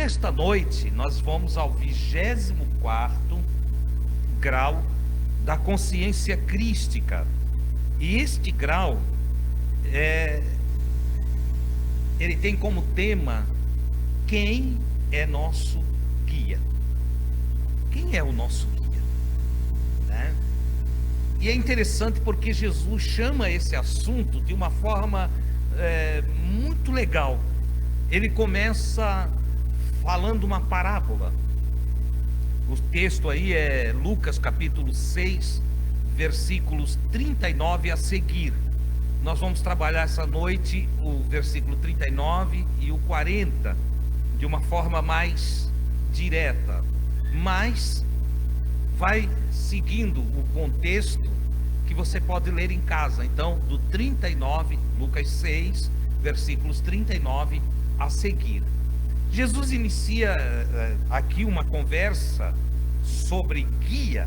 nesta noite nós vamos ao 24º grau da consciência crística. E este grau ele tem como tema: quem é nosso guia? Quem é o nosso guia? Né? E é interessante porque Jesus chama esse assunto de uma forma muito legal. Ele começa falando uma parábola. O texto aí é Lucas capítulo 6, versículos 39 a seguir. Nós vamos trabalhar essa noite o versículo 39 e o 40 de uma forma mais direta, mas vai seguindo o contexto que você pode ler em casa. Então, do 39, Lucas 6, versículos 39 a seguir. Jesus inicia aqui uma conversa sobre guia,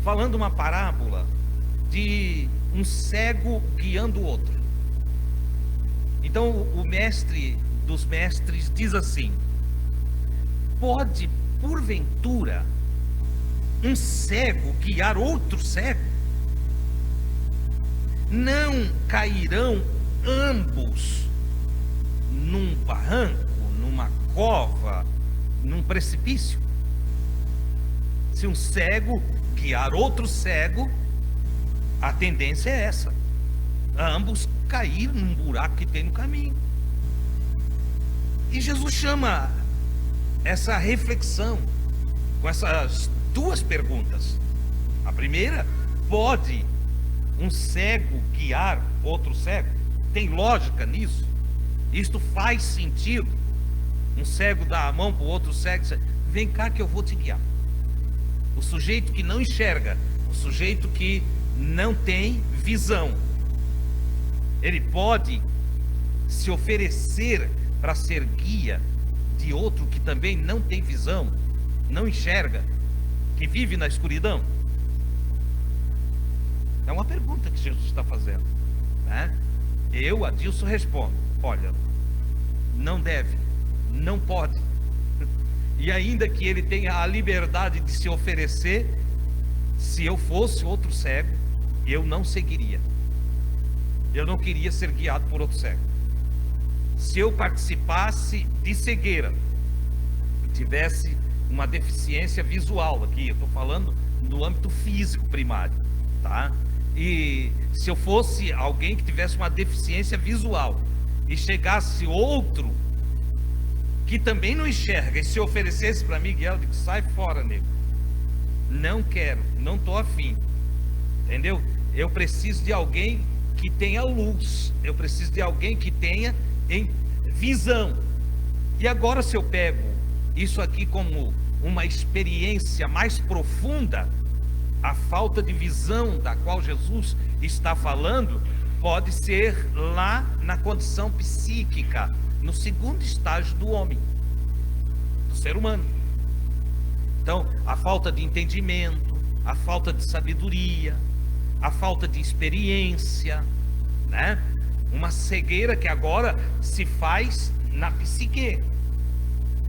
falando uma parábola de um cego guiando o outro. Então o mestre dos mestres diz assim: pode porventura um cego guiar outro cego? Não cairão ambos num barranco, numa cova, num precipício? Se um cego guiar outro cego, a tendência é essa: ambos cair num buraco que tem no caminho. E Jesus chama essa reflexão com essas duas perguntas. A primeira: pode um cego guiar outro cego? Tem lógica nisso? Isto faz sentido? Um cego dá a mão para o outro cego e diz: vem cá que eu vou te guiar. O sujeito que não enxerga, o sujeito que não tem visão, ele pode se oferecer para ser guia de outro que também não tem visão, não enxerga, que vive na escuridão? É uma pergunta que Jesus está fazendo, né? Eu, Adilson, respondo: olha, não deve, não pode. E ainda que ele tenha a liberdade de se oferecer, se eu fosse outro cego, eu não seguiria. Eu não queria ser guiado por outro cego. Se eu participasse de cegueira, tivesse uma deficiência visual, aqui eu estou falando no âmbito físico primário, tá? E se eu fosse alguém que tivesse uma deficiência visual e chegasse outro que também não enxerga e se oferecesse para mim, eu digo: sai fora, nego, não quero, não estou afim, entendeu? Eu preciso de alguém que tenha luz, eu preciso de alguém que tenha visão. E agora, se eu pego isso aqui como uma experiência mais profunda, a falta de visão da qual Jesus está falando pode ser lá na condição psíquica, no segundo estágio do homem, do ser humano. Então, a falta de entendimento, a falta de sabedoria, a falta de experiência, né? Uma cegueira que agora se faz na psique,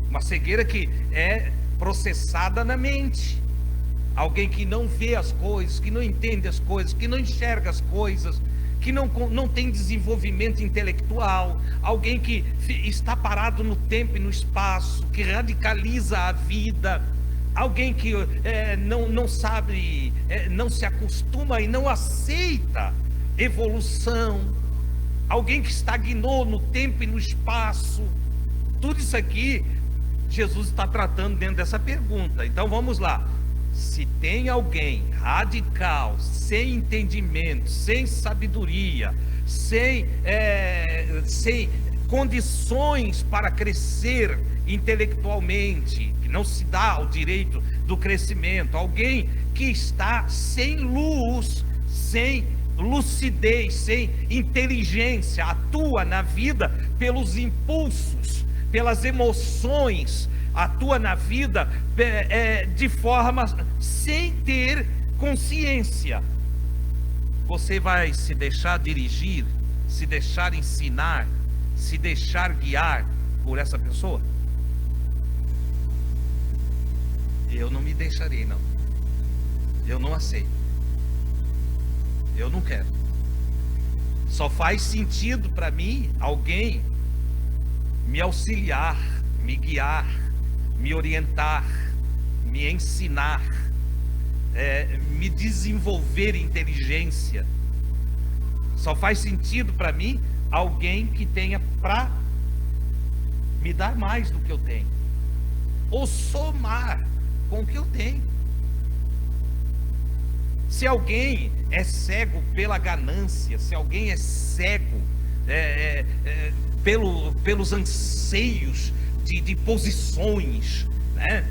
uma cegueira que é processada na mente. Alguém que não vê as coisas, que não entende as coisas, que não enxerga as coisas, que não tem desenvolvimento intelectual, alguém que está parado no tempo e no espaço, que radicaliza a vida, alguém que não sabe, não se acostuma e não aceita evolução, alguém que estagnou no tempo e no espaço. Tudo isso aqui Jesus está tratando dentro dessa pergunta. Então vamos lá: se tem alguém radical, sem entendimento, sem sabedoria, sem condições para crescer intelectualmente, que não se dá o direito do crescimento, alguém que está sem luz, sem lucidez, sem inteligência, atua na vida pelos impulsos, pelas emoções, atua na vida de forma sem ter consciência. Você vai se deixar dirigir, se deixar ensinar, se deixar guiar por essa pessoa? eu não me deixarei, não. Eu não aceito. Eu não quero. Só faz sentido para mim alguém me auxiliar, me guiar, me orientar, me ensinar, me desenvolver inteligência. Só faz sentido para mim alguém que tenha para me dar mais do que eu tenho, ou somar com o que eu tenho. Se alguém é cego pela ganância, se alguém é cego pelos anseios de posições, né?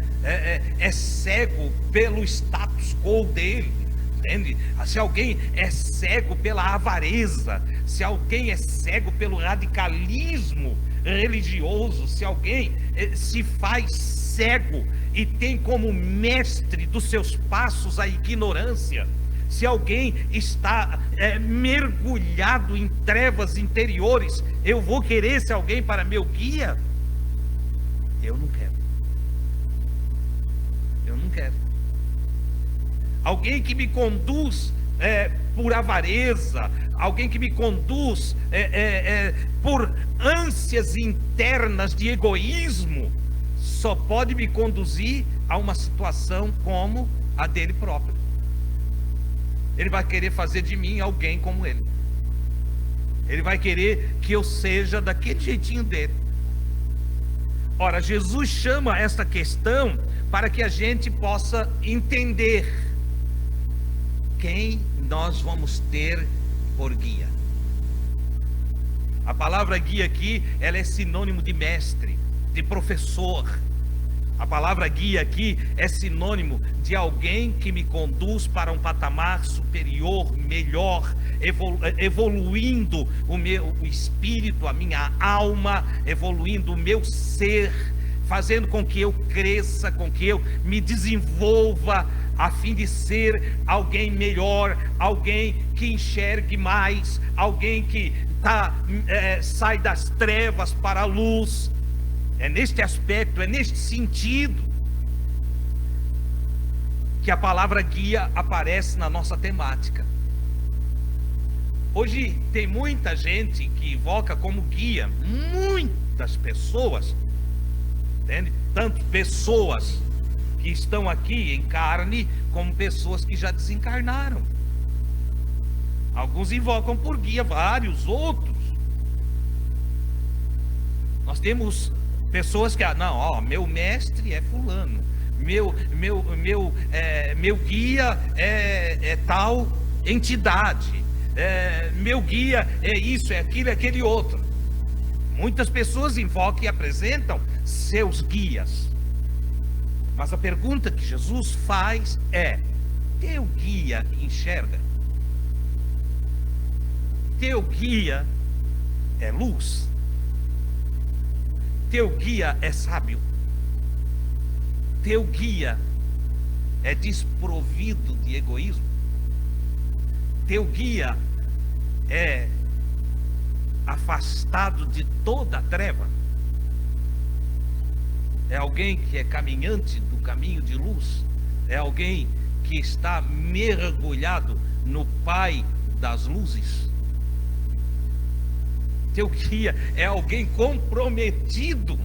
É cego pelo status quo dele, entende? Se alguém é cego pela avareza, se alguém é cego pelo radicalismo religioso, se alguém se faz cego e tem como mestre dos seus passos a ignorância, se alguém está mergulhado em trevas interiores, eu vou querer esse alguém para meu guia? Eu não quero. Eu não quero. Alguém que me conduz por avareza, alguém que me conduz por ânsias internas de egoísmo, só pode me conduzir a uma situação como a dele próprio. Ele vai querer fazer de mim alguém como ele. Ele vai querer que eu seja daquele jeitinho dele. Ora, Jesus chama esta questão para que a gente possa entender quem nós vamos ter por guia. A palavra guia aqui, ela é sinônimo de mestre, de professor. A palavra guia aqui é sinônimo de alguém que me conduz para um patamar superior, melhor, evoluindo o meu espírito, a minha alma, evoluindo o meu ser, fazendo com que eu cresça, com que eu me desenvolva, a fim de ser alguém melhor, alguém que enxergue mais, alguém que sai das trevas para a luz. É neste aspecto, é neste sentido que a palavra guia aparece na nossa temática. Hoje tem muita gente que invoca como guia, muitas pessoas, entende? Tanto pessoas que estão aqui em carne, como pessoas que já desencarnaram. Alguns invocam por guia, vários outros. Nós temos pessoas que, meu mestre é fulano, meu guia é tal entidade, meu guia é isso, é aquilo, é aquele outro. Muitas pessoas invocam e apresentam seus guias. Mas a pergunta que Jesus faz é: teu guia enxerga? Teu guia é luz? Teu guia é sábio? Teu guia é desprovido de egoísmo? Teu guia é afastado de toda a treva? É alguém que é caminhante do caminho de luz? É alguém que está mergulhado no Pai das luzes? Teu guia é alguém comprometido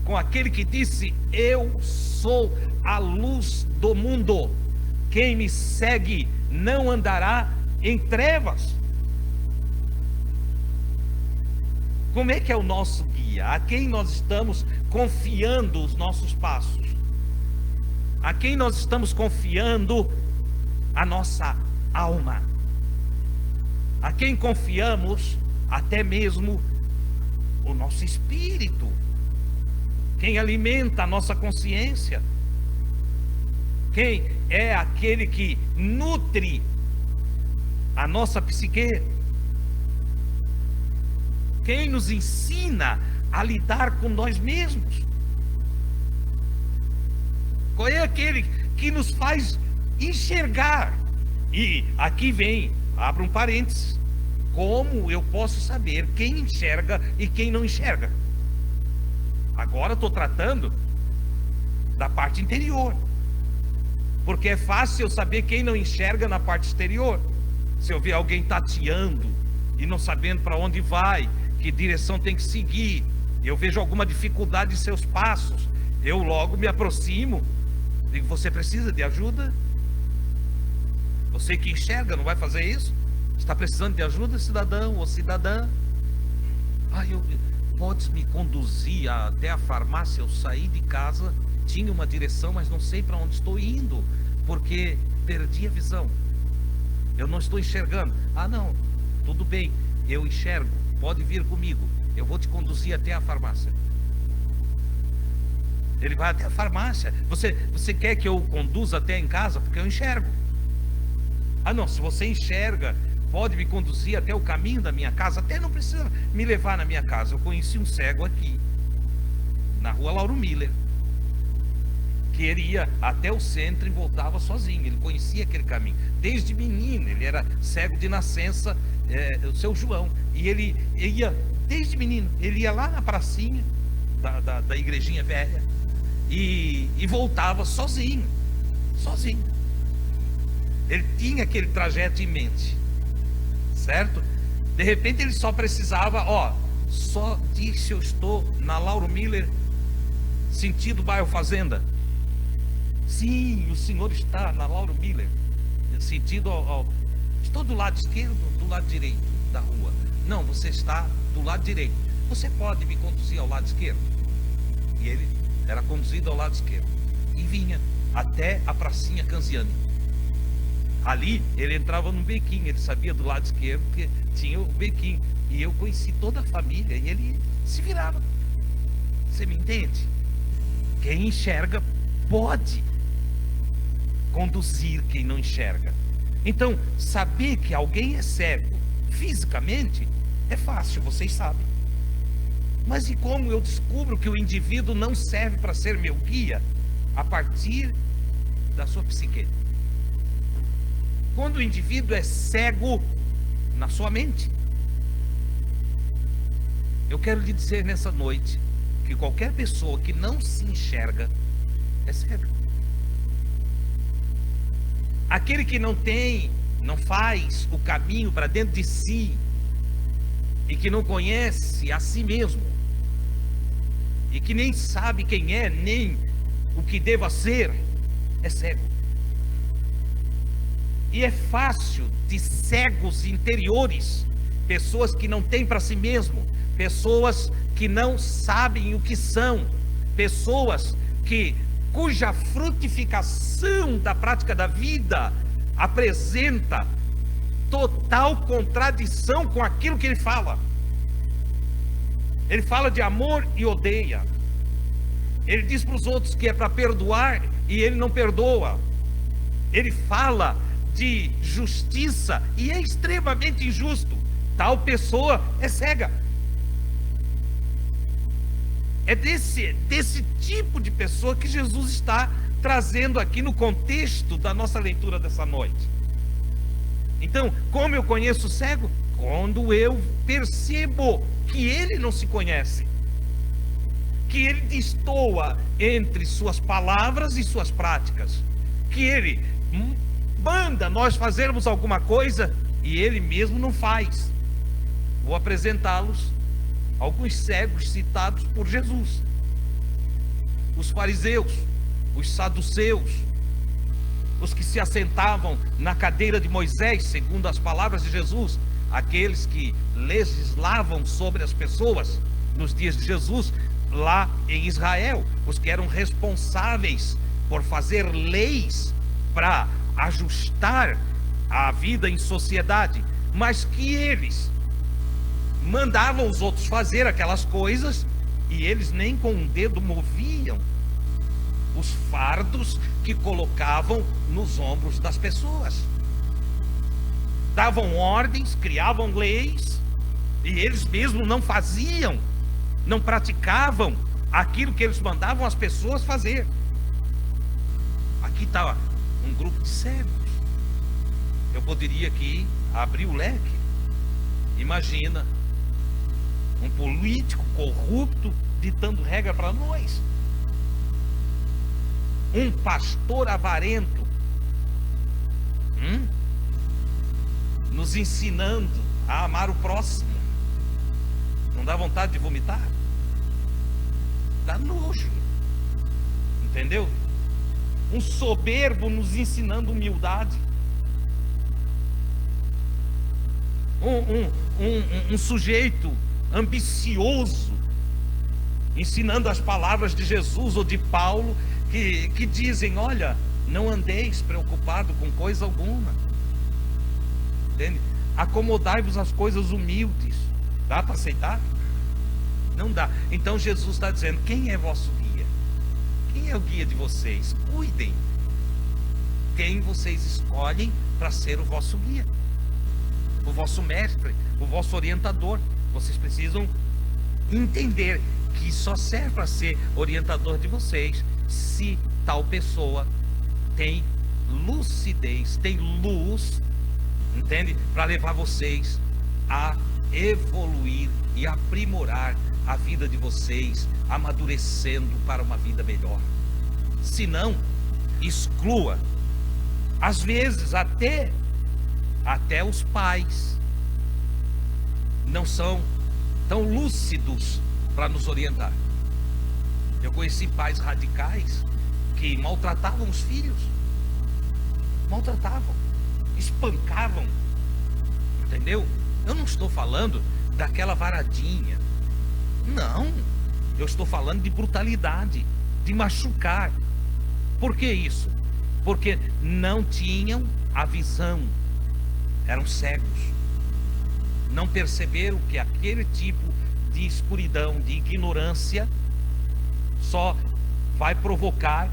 com aquele que disse: eu sou a luz do mundo, quem me segue não andará em trevas. Como é que é o nosso guia? A quem nós estamos confiando os nossos passos? A quem nós estamos confiando a nossa alma? A quem confiamos até mesmo o nosso espírito? Quem alimenta a nossa consciência? Quem é aquele que nutre a nossa psique? Quem nos ensina a lidar com nós mesmos? Qual é aquele que nos faz enxergar? E aqui vem, abra um parênteses: como eu posso saber quem enxerga e quem não enxerga? Agora estou tratando da parte interior. Porque é fácil eu saber quem não enxerga na parte exterior. Se eu ver alguém tateando e não sabendo para onde vai, que direção tem que seguir, eu vejo alguma dificuldade em seus passos, eu logo me aproximo, digo: você precisa de ajuda? Você que enxerga não vai fazer isso? Está precisando de ajuda, cidadão ou cidadã? Podes me conduzir até a farmácia? Eu saí de casa, tinha uma direção, mas não sei para onde estou indo, porque perdi a visão. Eu não estou enxergando. Não, tudo bem, eu enxergo, pode vir comigo, eu vou te conduzir até a farmácia. Ele vai até a farmácia. Você quer que eu o conduza até em casa? Porque eu enxergo. Não, se você enxerga, pode me conduzir até o caminho da minha casa. Até não precisa me levar na minha casa. Eu conheci um cego aqui, na rua Lauro Miller, que ele ia até o centro e voltava sozinho. Ele conhecia aquele caminho desde menino. Ele era cego de nascença, o seu João. E ele ia, desde menino, ele ia lá na pracinha da igrejinha velha e voltava sozinho. Ele tinha aquele trajeto em mente, certo? De repente ele só precisava, só diz se eu estou na Lauro Miller, sentido bairro Fazenda. Sim, o senhor está na Lauro Miller, sentido estou do lado esquerdo, do lado direito da rua. Não, você está do lado direito. Você pode me conduzir ao lado esquerdo? E ele era conduzido ao lado esquerdo e vinha até a pracinha Canziani. Ali ele entrava no bequinho, ele sabia do lado esquerdo que tinha o bequinho, e eu conheci toda a família e ele se virava. Você me entende? Quem enxerga pode conduzir quem não enxerga. Então, saber que alguém é cego fisicamente é fácil, vocês sabem. Mas e como eu descubro que o indivíduo não serve para ser meu guia? A partir da sua psique. Quando o indivíduo é cego na sua mente. Eu quero lhe dizer nessa noite que qualquer pessoa que não se enxerga é cego. Aquele que não faz o caminho para dentro de si e que não conhece a si mesmo e que nem sabe quem é, nem o que deva ser, é cego. E é fácil de cegos interiores, pessoas que não têm para si mesmo, pessoas que não sabem o que são, pessoas cuja frutificação da prática da vida apresenta total contradição com aquilo que ele fala. Ele fala de amor e odeia. Ele diz para os outros que é para perdoar e ele não perdoa. Ele fala de justiça e é extremamente injusto. Tal pessoa é cega. É desse tipo de pessoa que Jesus está trazendo aqui no contexto da nossa leitura dessa noite. Então, como eu conheço o cego? Quando eu percebo que ele não se conhece, que ele destoa entre suas palavras e suas práticas, que ele manda nós fazermos alguma coisa e ele mesmo não faz. Vou apresentá-los alguns cegos citados por Jesus: os fariseus, os saduceus, os que se assentavam na cadeira de Moisés, segundo as palavras de Jesus, aqueles que legislavam sobre as pessoas nos dias de Jesus, lá em Israel, os que eram responsáveis por fazer leis para ajustar a vida em sociedade, mas que eles mandavam os outros fazer aquelas coisas e eles nem com um dedo moviam os fardos que colocavam nos ombros das pessoas. Davam ordens, criavam leis e eles mesmos não faziam, não praticavam aquilo que eles mandavam as pessoas fazer. Aqui está um grupo de cegos. Eu poderia aqui abrir o leque. Imagina um político corrupto ditando regra para nós. um pastor avarento, nos ensinando a amar o próximo. Não dá vontade de vomitar? Dá nojo, entendeu? Um soberbo nos ensinando humildade. Um sujeito ambicioso ensinando as palavras de Jesus ou de Paulo, que dizem: olha, não andeis preocupado com coisa alguma, entende? Acomodai-vos às coisas humildes. Dá para aceitar? Não dá. Então Jesus está dizendo: quem é vosso guia? Quem é o guia de vocês? Cuidem quem vocês escolhem para ser o vosso guia, o vosso mestre, o vosso orientador. Vocês precisam entender que só serve para ser orientador de vocês se tal pessoa tem lucidez, tem luz, entende? Para levar vocês a evoluir e aprimorar a vida de vocês, amadurecendo para uma vida melhor. Se não, exclua. Às vezes até os pais não são tão lúcidos para nos orientar. Eu conheci pais radicais que maltratavam os filhos, maltratavam, espancavam, entendeu? Eu não estou falando daquela varadinha, não, eu estou falando de brutalidade, de machucar. Por que isso? Porque não tinham a visão, eram cegos, não perceberam que aquele tipo de escuridão, de ignorância, só vai provocar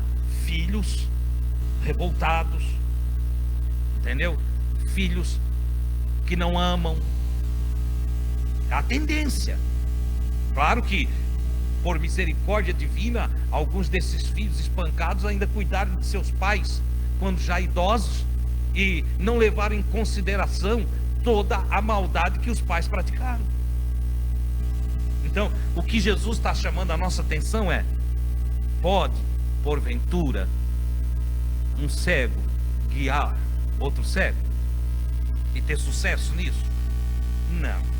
filhos revoltados, entendeu? Filhos que não amam. A tendência, claro que por misericórdia divina, alguns desses filhos espancados ainda cuidaram de seus pais quando já idosos e não levaram em consideração toda a maldade que os pais praticaram. Então, o que Jesus está chamando a nossa atenção é: pode, porventura, um cego guiar outro cego e ter sucesso nisso? Não.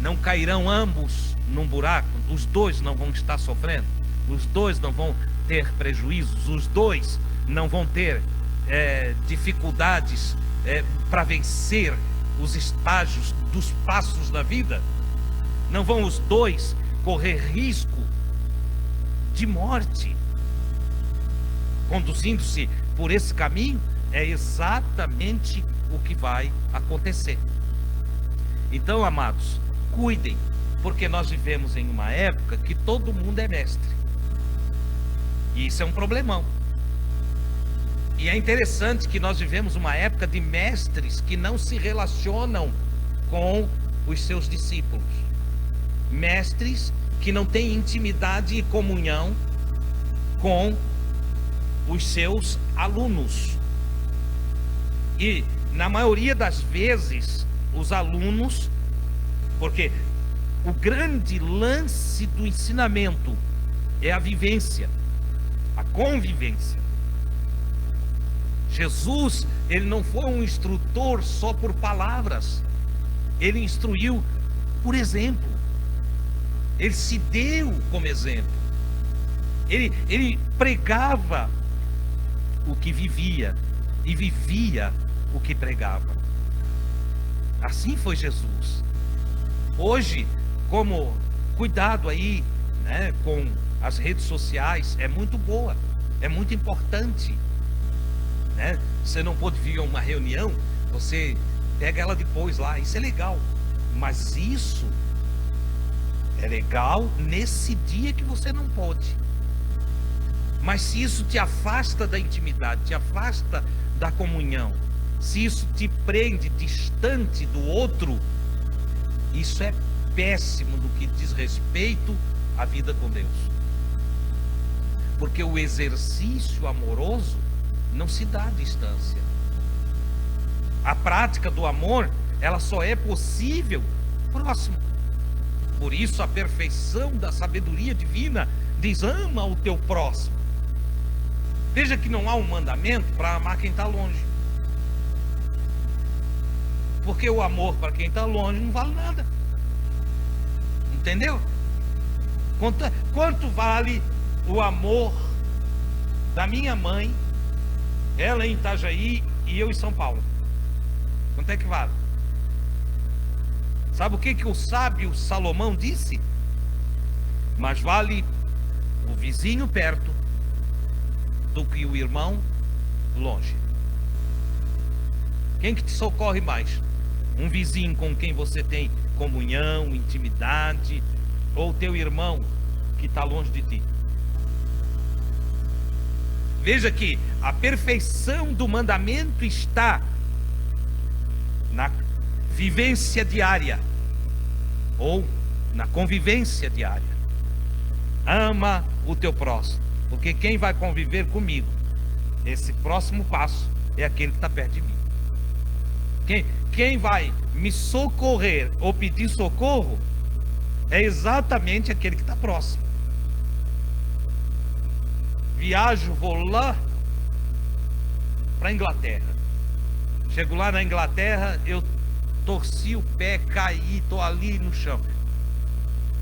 Não cairão ambos num buraco? Os dois não vão estar sofrendo? Os dois não vão ter prejuízos? Os dois não vão ter dificuldades para vencer os estágios dos passos da vida? Não vão os dois correr risco de morte conduzindo-se por esse caminho? É exatamente o que vai acontecer. Então, amados, cuidem, porque nós vivemos em uma época que todo mundo é mestre, e isso é um problemão. E é interessante que nós vivemos uma época de mestres que não se relacionam com os seus discípulos, mestres que não têm intimidade e comunhão com os seus alunos. E na maioria das vezes os alunos, porque o grande lance do ensinamento é a vivência, a convivência. Jesus, ele não foi um instrutor só por palavras, ele instruiu por exemplo, ele se deu como exemplo, ele pregava o que vivia e vivia o que pregava. Assim foi Jesus. Hoje, como cuidado aí, né, com as redes sociais, é muito boa, é muito importante, né? Você não pode vir a uma reunião, você pega ela depois lá, isso é legal, mas isso é legal nesse dia que você não pode. Mas se isso te afasta da intimidade, te afasta da comunhão, se isso te prende distante do outro, isso é péssimo no que diz respeito à vida com Deus. Porque o exercício amoroso não se dá à distância. A prática do amor, ela só é possível próximo. Por isso a perfeição da sabedoria divina diz: ama o teu próximo. Veja que não há um mandamento para amar quem está longe. Porque o amor para quem está longe não vale nada. Entendeu? Quanto vale o amor da minha mãe, ela em Itajaí e eu em São Paulo? Quanto é que vale? Sabe o que o sábio Salomão disse? Mas vale o vizinho perto do que o irmão longe. Quem que te socorre mais? Um vizinho com quem você tem comunhão, intimidade, ou teu irmão que está longe de ti? Veja que a perfeição do mandamento está na vivência diária, ou na convivência diária. Ama o teu próximo, porque quem vai conviver comigo, esse próximo passo, é aquele que está perto de mim. Quem vai me socorrer ou pedir socorro é exatamente aquele que está próximo. Viajo, vou lá para a Inglaterra. Chego lá na Inglaterra, eu torci o pé, caí, estou ali no chão.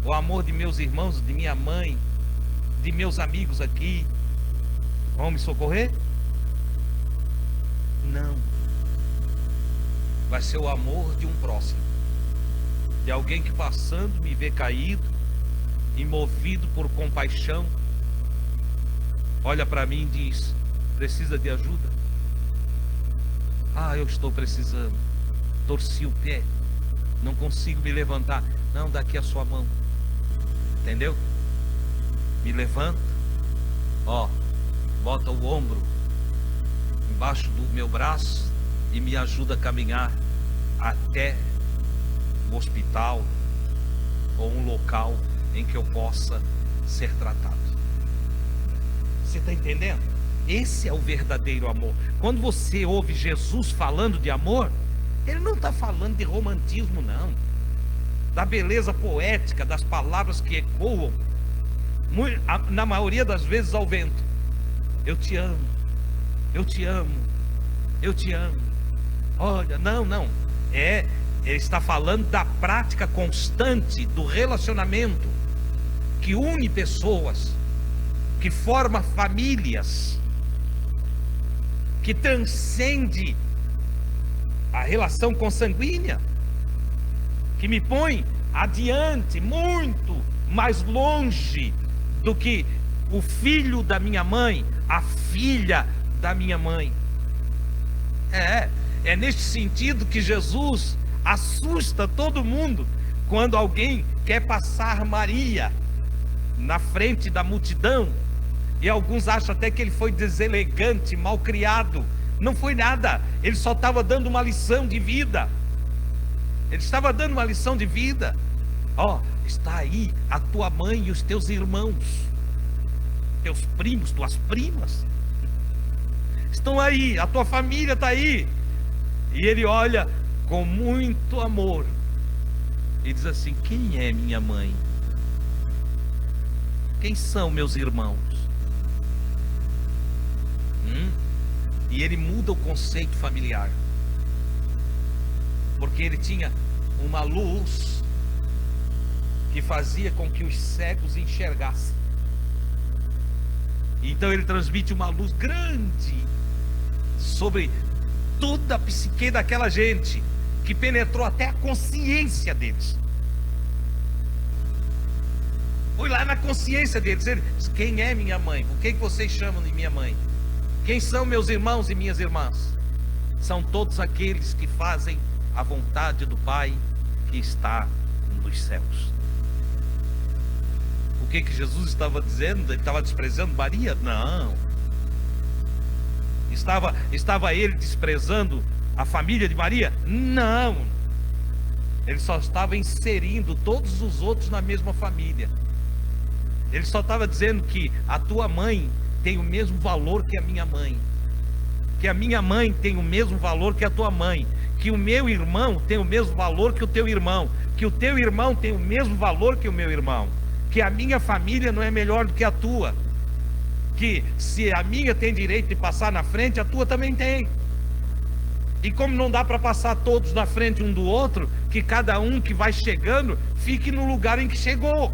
O amor de meus irmãos, de minha mãe, de meus amigos aqui, vão me socorrer? Não. Vai ser o amor de um próximo, de alguém que passando me vê caído, e movido por compaixão, olha para mim e diz: precisa de ajuda? Ah, eu estou precisando, torci o pé, não consigo me levantar. Não, dá aqui a sua mão. Entendeu? Me levanta, ó, bota o ombro embaixo do meu braço e me ajuda a caminhar até o hospital ou um local em que eu possa ser tratado. Você está entendendo? Esse é o verdadeiro amor. Quando você ouve Jesus falando de amor, ele não está falando de romantismo, não, da beleza poética das palavras que ecoam, na maioria das vezes, ao vento. Eu te amo, eu te amo, eu te amo. Olha, não, ele está falando da prática constante do relacionamento que une pessoas, que forma famílias, que transcende a relação consanguínea, que me põe adiante, muito mais longe do que o filho da minha mãe, a filha da minha mãe. É neste sentido que Jesus assusta todo mundo quando alguém quer passar Maria na frente da multidão, e alguns acham até que ele foi deselegante, mal criado. Não foi nada, ele só estava dando uma lição de vida. Ele estava dando uma lição de vida. Ó, está aí a tua mãe e os teus irmãos, teus primos, tuas primas, estão aí, a tua família está aí. E ele olha com muito amor e diz assim: quem é minha mãe? Quem são meus irmãos? E ele muda o conceito familiar, porque ele tinha uma luz que fazia com que os cegos enxergassem. Então ele transmite uma luz grande sobre toda a psique daquela gente, que penetrou até a consciência deles. Foi lá na consciência deles. Ele diz: quem é minha mãe? O que vocês chamam de minha mãe? Quem são meus irmãos e minhas irmãs? São todos aqueles que fazem a vontade do Pai que está nos céus. O que Jesus estava dizendo? Ele estava desprezando Maria? Não. Estava ele desprezando a família de Maria? Não. Ele só estava inserindo todos os outros na mesma família. Ele só estava dizendo que a tua mãe tem o mesmo valor que a minha mãe, que a minha mãe tem o mesmo valor que a tua mãe, que o meu irmão tem o mesmo valor que o teu irmão, que o teu irmão tem o mesmo valor que o meu irmão, que a minha família não é melhor do que a tua, que se a minha tem direito de passar na frente, a tua também tem. E como não dá para passar todos na frente um do outro, que cada um que vai chegando fique no lugar em que chegou.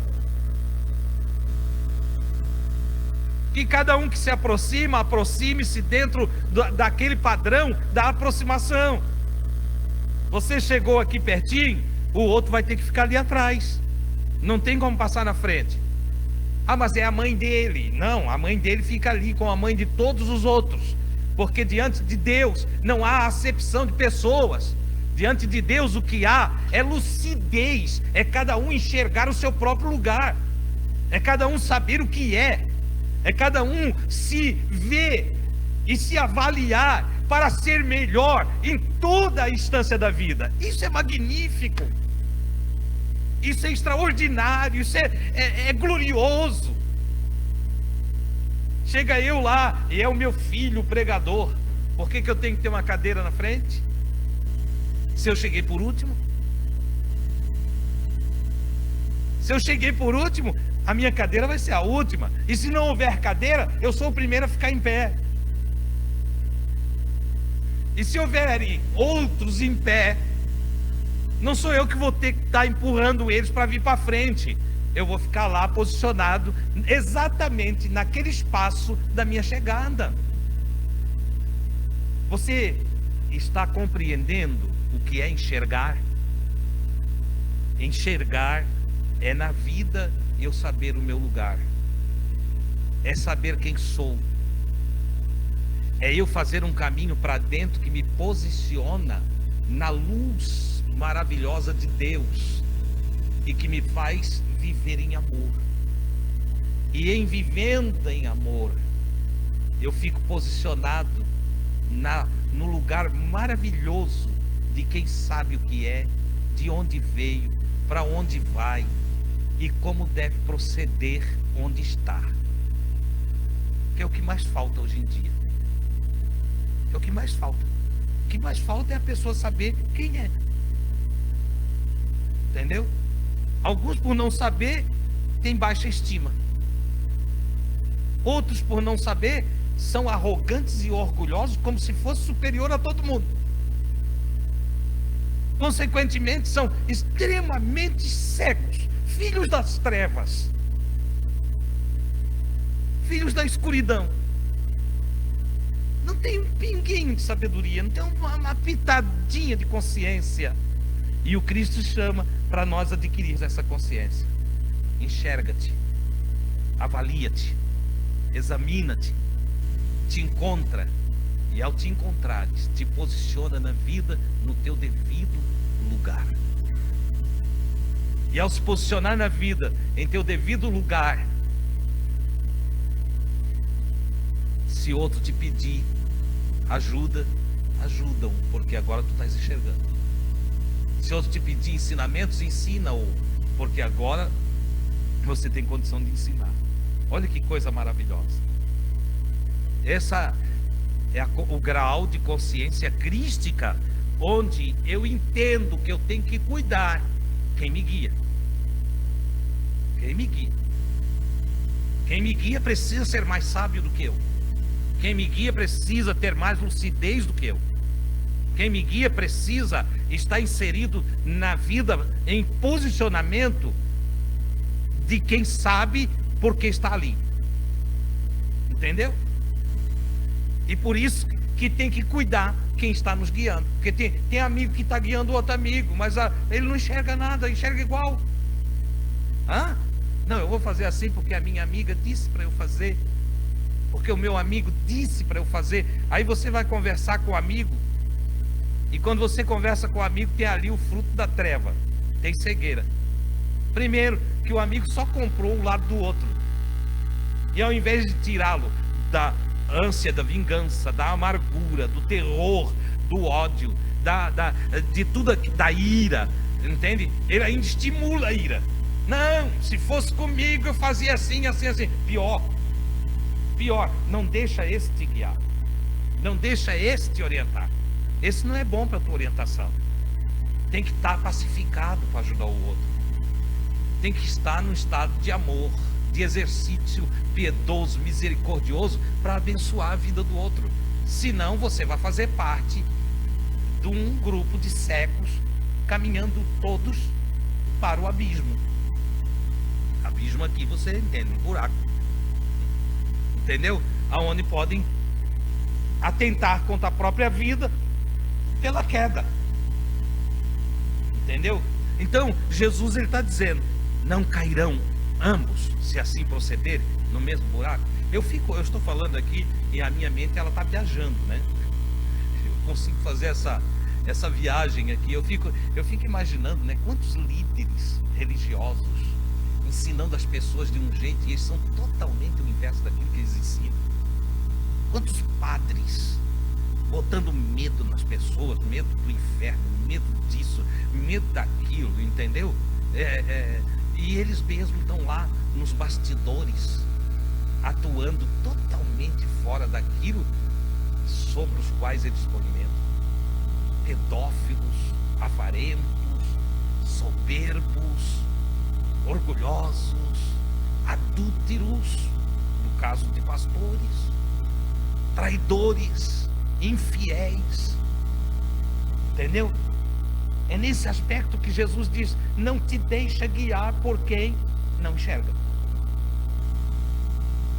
Que cada um que se aproxima, aproxime-se dentro daquele padrão da aproximação. Você chegou aqui pertinho, o outro vai ter que ficar ali atrás. Não tem como passar na frente. Ah, mas é a mãe dele. Não, a mãe dele fica ali com a mãe de todos os outros. Porque diante de Deus não há acepção de pessoas. Diante de Deus o que há é lucidez. É cada um enxergar o seu próprio lugar. É cada um saber o que é. É cada um se ver e se avaliar para ser melhor em toda a instância da vida. Isso é magnífico. Isso é extraordinário. Isso é glorioso. Chega eu lá e é o meu filho o pregador. Por que eu tenho que ter uma cadeira na frente? Se eu cheguei por último? Se eu cheguei por último, a minha cadeira vai ser a última. E se não houver cadeira, eu sou o primeiro a ficar em pé. E se houver outros em pé, não sou eu que vou ter que estar empurrando eles para vir para frente. Eu vou ficar lá posicionado exatamente naquele espaço da minha chegada. Você está compreendendo o que é enxergar? Enxergar é na vida eu saber o meu lugar. É saber quem sou. É eu fazer um caminho para dentro que me posiciona na luz maravilhosa de Deus e que me faz viver em amor. E em vivendo em amor, eu fico posicionado no lugar maravilhoso de quem sabe o que é, de onde veio, para onde vai e como deve proceder onde está. Que é o que mais falta hoje em dia. É o que mais falta. O que mais falta é a pessoa saber quem é. Entendeu? Alguns, por não saber, têm baixa estima. Outros, por não saber, são arrogantes e orgulhosos, como se fosse superior a todo mundo. Consequentemente, são extremamente cegos, filhos das trevas, filhos da escuridão. Não tem um pinguinho de sabedoria, não tem uma pitadinha de consciência. E o Cristo chama para nós adquirirmos essa consciência. Enxerga-te, avalia-te, examina-te, te encontra, e ao te encontrares, te posiciona na vida no teu devido lugar. E ao se posicionar na vida em teu devido lugar, se outro te pedir ajuda, ajuda-o, porque agora tu estás enxergando. Se outro te pedir ensinamentos, ensina-o, porque agora você tem condição de ensinar. Olha que coisa maravilhosa. Essa é o grau de consciência crística, onde eu entendo que eu tenho que cuidar. Quem me guia? Quem me guia? Quem me guia precisa ser mais sábio do que eu. Quem me guia precisa ter mais lucidez do que eu. Quem me guia precisa estar inserido na vida em posicionamento de quem sabe porque está ali. Entendeu? E por isso que tem que cuidar quem está nos guiando. Porque tem amigo que está guiando outro amigo, mas ele não enxerga nada, enxerga igual. Não, eu vou fazer assim porque a minha amiga disse para eu fazer, porque o meu amigo disse para eu fazer. Aí você vai conversar com o amigo, e quando você conversa com o amigo, tem ali o fruto da treva, tem cegueira. Primeiro, que o amigo só comprou o lado do outro, e ao invés de tirá-lo da ânsia da vingança, da amargura, do terror, do ódio, de tudo, da ira, entende? Ele ainda estimula a ira. Não, se fosse comigo eu fazia assim, assim, assim. Pior, não deixa esse te guiar, não deixa esse te orientar. Esse não é bom para a tua orientação. Tem que estar pacificado para ajudar o outro. Tem que estar no estado de amor, de exercício piedoso, misericordioso, para abençoar a vida do outro. Senão você vai fazer parte de um grupo de cegos caminhando todos para o abismo. Abismo aqui você entende, um buraco. Entendeu? Aonde podem atentar contra a própria vida pela queda. Entendeu? Então Jesus ele está dizendo: não cairão ambos, se assim procederem, no mesmo buraco. Eu estou falando aqui e a minha mente ela está viajando, né? Eu consigo fazer essa viagem aqui. Eu fico imaginando, né? Quantos líderes religiosos ensinando as pessoas de um jeito e eles são totalmente o inverso daquilo que eles ensinam. Quantos padres botando medo nas pessoas, medo do inferno, medo disso, medo daquilo, entendeu? E eles mesmos estão lá nos bastidores, atuando totalmente fora daquilo sobre os quais eles experimentam. Pedófilos, avarentos, soberbos, orgulhosos, adúlteros, no caso de pastores, traidores, infiéis. Entendeu? É nesse aspecto que Jesus diz: não te deixa guiar por quem não enxerga.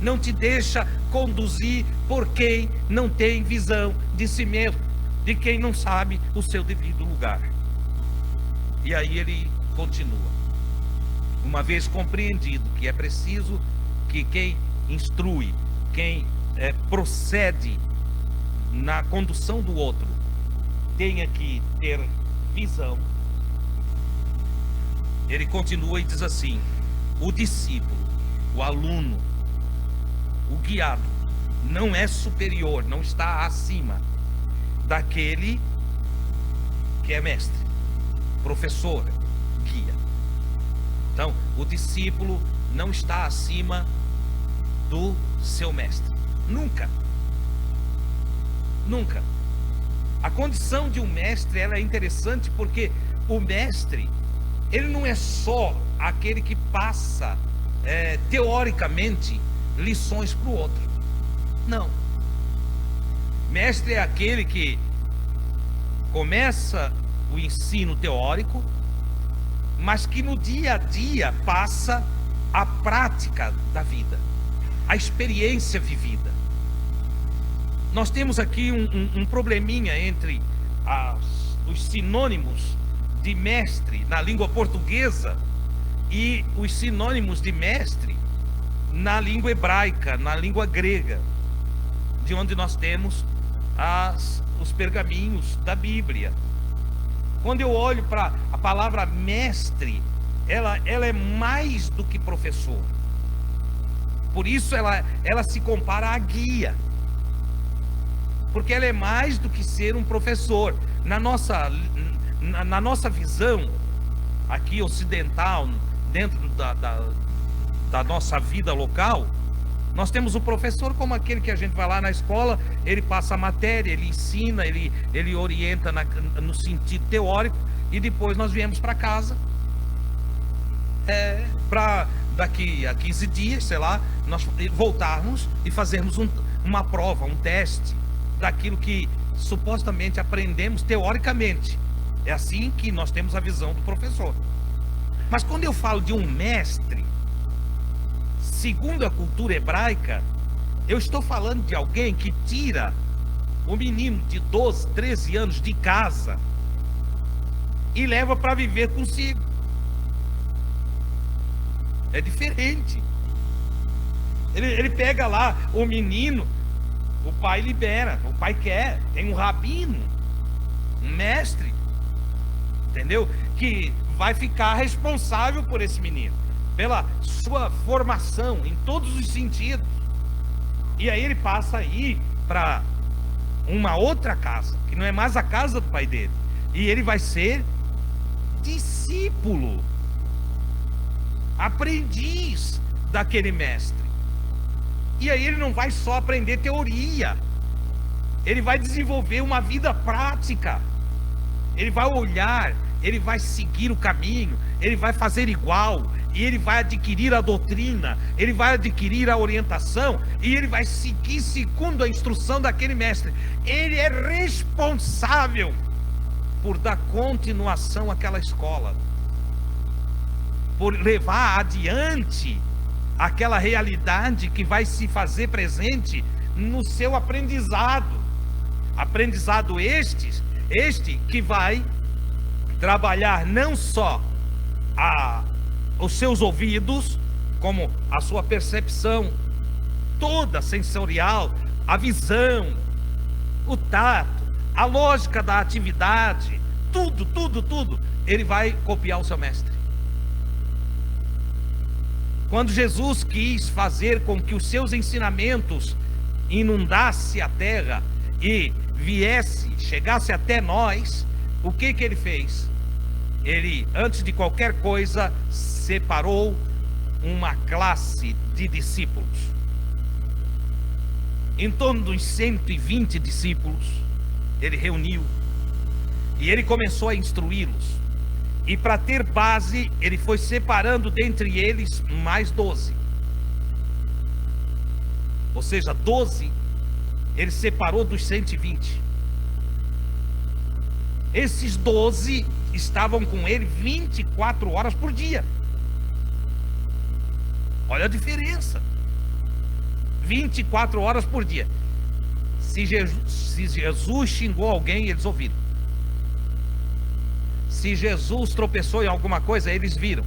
Não te deixa conduzir por quem não tem visão de si mesmo, de quem não sabe o seu devido lugar. E aí ele continua: uma vez compreendido que é preciso que quem instrui, quem procede na condução do outro, tenha que ter visão. Ele continua e diz assim: o discípulo, o aluno, o guiado, não é superior, não está acima daquele que é mestre, professor, guia. Então, o discípulo não está acima do seu mestre. Nunca. Nunca. A condição de um mestre, ela é interessante porque o mestre, ele não é só aquele que passa teoricamente lições para o outro. Não. Mestre é aquele que começa o ensino teórico, mas que no dia a dia passa a prática da vida, a experiência vivida. Nós temos aqui um probleminha entre os sinônimos de mestre na língua portuguesa e os sinônimos de mestre na língua hebraica, na língua grega, de onde nós temos os pergaminhos da Bíblia. Quando eu olho para a palavra mestre, ela é mais do que professor. Por isso ela se compara à guia, porque ela é mais do que ser um professor. Na nossa visão aqui ocidental, dentro da nossa vida local, nós temos o professor como aquele que a gente vai lá na escola, ele passa a matéria, ele ensina, ele orienta no sentido teórico, e depois nós viemos para casa, para daqui a 15 dias, sei lá, nós voltarmos e fazermos uma prova, um teste daquilo que supostamente aprendemos teoricamente. É assim que nós temos a visão do professor. Mas quando eu falo de um mestre, segundo a cultura hebraica, eu estou falando de alguém que tira o menino de 12, 13 anos de casa e leva para viver consigo. É diferente. Ele pega lá o menino, o pai libera, o pai quer, tem um rabino, um mestre, entendeu? Que vai ficar responsável por esse menino, pela sua formação em todos os sentidos. E aí ele passa a ir para uma outra casa, que não é mais a casa do pai dele, e ele vai ser discípulo, aprendiz daquele mestre. E aí ele não vai só aprender teoria, ele vai desenvolver uma vida prática. Ele vai olhar, ele vai seguir o caminho, ele vai fazer igual, e ele vai adquirir a doutrina, ele vai adquirir a orientação, e ele vai seguir segundo a instrução daquele mestre. Ele é responsável por dar continuação àquela escola, por levar adiante aquela realidade que vai se fazer presente no seu aprendizado. Aprendizado este que vai trabalhar não só os seus ouvidos, como a sua percepção toda sensorial, a visão, o tato, a lógica da atividade, tudo, ele vai copiar o seu mestre. Quando Jesus quis fazer com que os seus ensinamentos inundasse a terra e chegasse até nós, o que ele fez? Ele, antes de qualquer coisa, separou uma classe de discípulos. Em torno dos 120 discípulos, ele reuniu e ele começou a instruí-los. E para ter base, ele foi separando dentre eles mais 12. Ou seja, 12 ele separou dos 120. Esses 12 estavam com ele 24 horas por dia. Olha a diferença. 24 horas por dia. Se Jesus xingou alguém, eles ouviram. Se Jesus tropeçou em alguma coisa, eles viram.